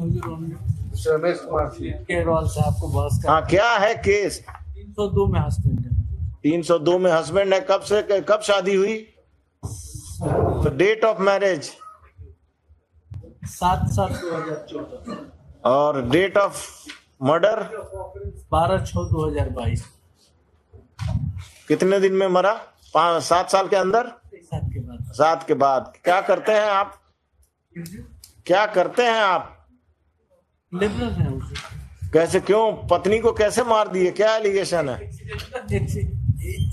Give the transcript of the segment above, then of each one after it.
रमेश कुमार केजरीवाल साहब को बहस कर। हाँ, क्या है केस? 302 में हस्बैंड है। 302 में हस्बैंड है। कब शादी हुई? तो डेट ऑफ मैरिज 7/7/2014 और डेट ऑफ मर्डर 12/6/2022। कितने दिन में मरा? 7 साल के अंदर? 7 के बाद। 7 के बाद। क्या करते हैं आप? क्या करते हैं आप? लिबरल है उसे। कैसे? क्यों? पत्नी को कैसे मार दिए? क्या एलिगेशन है?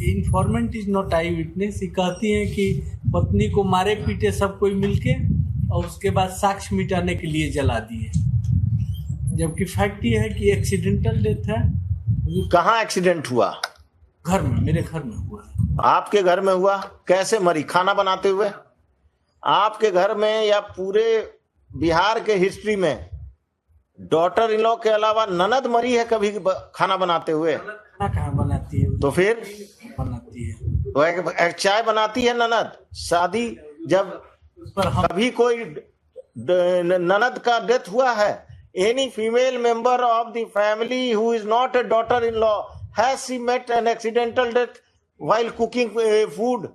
Informant is not I witness. कहती है कि पत्नी को मारे पीटे सब कोई मिलके और उसके बाद साक्ष्य मिटाने के लिए जला दिए, जबकि फैक्ट ये है कि एक्सीडेंटल डेथ है। कहाँ एक्सीडेंट हुआ? घर में, मेरे घर में हुआ। आपके घर में हुआ? कैसे मरी? खाना बनाते हुए? आपके घर में या पूरे बिहार के हिस्ट्री में डॉटर इन लॉ के अलावा ननद मरी है कभी खाना बनाते हुए? खाना कहाँ बनाती है? तो फिर बनाती है। तो एक चाय बनाती है ननद। शादी जब कभी कोई ननद का डेथ हुआ है? Any female member of the family who is not a daughter in law has she met an accidental death while cooking food?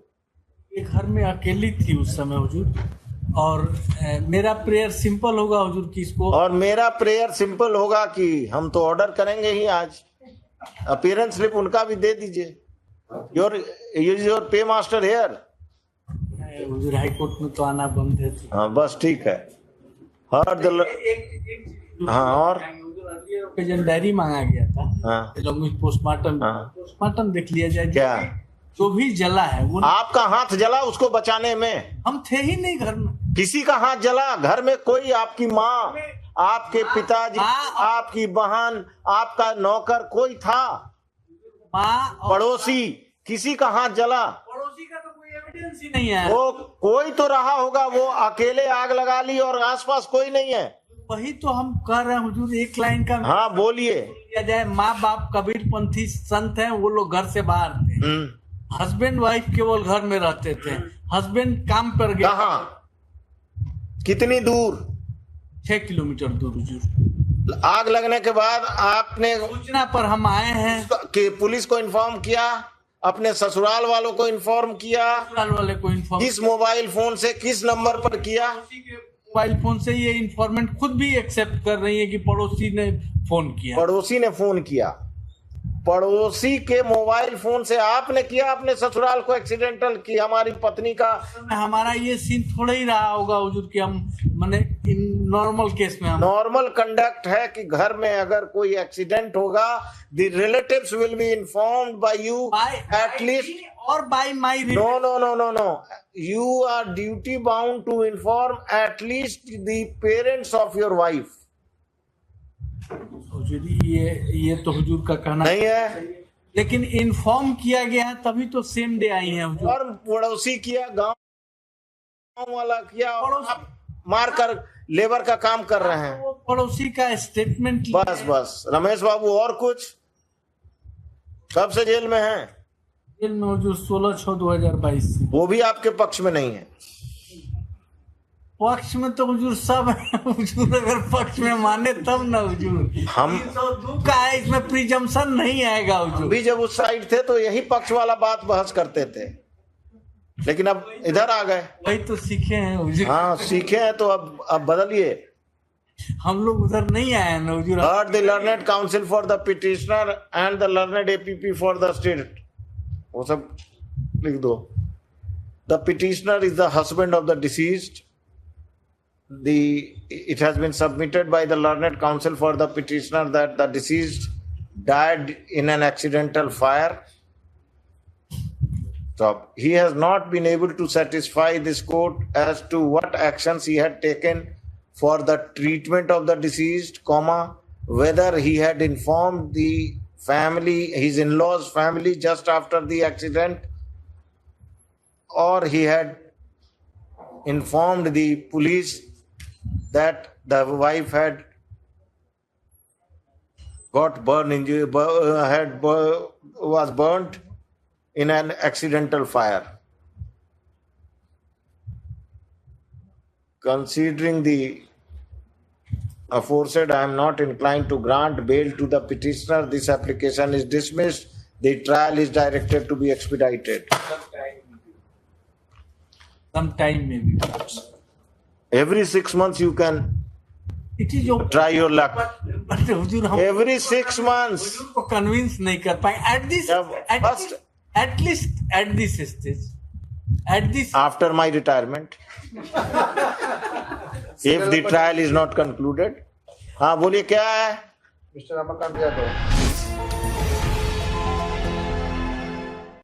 घर में अकेली थी उस समय हुजूर, और मेरा प्रेयर सिंपल होगा हुजूर कि इसको, और मेरा प्रेयर सिंपल होगा कि हम तो ऑर्डर करेंगे ही आज। अपीयरेंस स्लिप उनका भी दे दीजिए। Your pay master here. हुजूर हाई कोर्ट में तो आना बंद है। हाँ बस ठीक है। हाँ और डायरी मांगा गया था। हाँ पोस्टमार्टम। हाँ। पोस्टमार्टम देख लिया जाए। क्या जो भी जला है वो आपका हाथ जला उसको बचाने में? हम थे ही नहीं घर में। किसी का हाथ जला? घर में कोई? आपकी माँ, आपके पिताजी, आपकी बहन, आपका नौकर कोई था? माँ, पड़ोसी, किसी का हाथ जला? पड़ोसी का तो कोई एविडेंस ही नहीं है। वो कोई तो रहा होगा। वो अकेले आग लगा ली और आसपास कोई नहीं है। वही तो हम कह रहे हैं हुजूर। एक लाइन का हाँ बोलिए। किया जाए, माँ बाप कबीरपंथी संत हैं, वो लोग घर से बाहर थे। हस्बैंड वाइफ केवल घर में रहते थे। हस्बैंड काम पर गया। कहाँ? कितनी दूर? 6 किलोमीटर दूर हुजूर। आग लगने के बाद आपने सूचना पर हम आए हैं कि पुलिस को इन्फॉर्म किया? अपने ससुराल वालों को इन्फॉर्म किया? ससुराल वाले को इन्फॉर्म। किस मोबाइल फोन से, किस नंबर पर किया? मोबाइल फोन से। ये इन्फॉर्मेंट खुद भी एक्सेप्ट कर रही है कि पड़ोसी ने फोन किया। पड़ोसी ने फोन किया? पड़ोसी के मोबाइल फोन से आपने किया अपने ससुराल को एक्सीडेंटल की हमारी पत्नी का? हमारा ये सीन थोड़ा ही रहा होगा हुजूर कि हम माने इन नॉर्मल केस में हम नॉर्मल कंडक्ट है कि घर में अगर कोई एक्सीडेंट होगा the relatives will be informed by you at least, और by my. No no no no no, you are duty bound to inform at least the parents of your wife. ये तो हुजूर का कहना नहीं है, लेकिन इन्फॉर्म किया गया है तभी तो सेम डे आई है हुजूर। और पड़ोसी किया, गांव वाला किया, और आप मारकर लेबर का काम कर रहे हैं। वो पड़ोसी का स्टेटमेंट। बस रमेश बाबू, और कुछ? कब से जेल में हैं? जेल में हुजूर 16/6/2022 से। वो भी आपके पक्ष में नहीं है? पक्ष में तो हुजूर सब है हुजूर। अगर पक्ष में माने तब ना हुजूर। हम 302 का है, इसमें प्रिजम्पशन नहीं आएगा हुजूर। भी जब उस साइड थे तो यही पक्ष वाला बात बहस करते थे, लेकिन अब इधर आ गए। वही तो सीखे हैं हुजूर। हाँ सीखे हैं तो अब बदलिए। हम लोग उधर नहीं आए हैं ना हुजूर। Heard the learned counsel for the petitioner and the learned APP for the state. वो सब लिख दो। The petitioner is the husband of the deceased. It has been submitted by the learned counsel for the petitioner that the deceased died in an accidental fire. So he has not been able to satisfy this court as to what actions he had taken for the treatment of the deceased, whether he had informed the family, his in-laws family just after the accident, or he had informed the police that the wife had got was burnt in an accidental fire. Considering the aforesaid, I am not inclined to grant bail to the petitioner. This application is dismissed. The trial is directed to be expedited. Sometime maybe. Every 6 months you can It is okay. try your luck. But हुजूर हम Every 6 months. को convince नहीं कर पाए at least at this stage, at this After my retirement, if the trial is not concluded. हाँ बोलिए क्या है? Mister Ramakant Yadav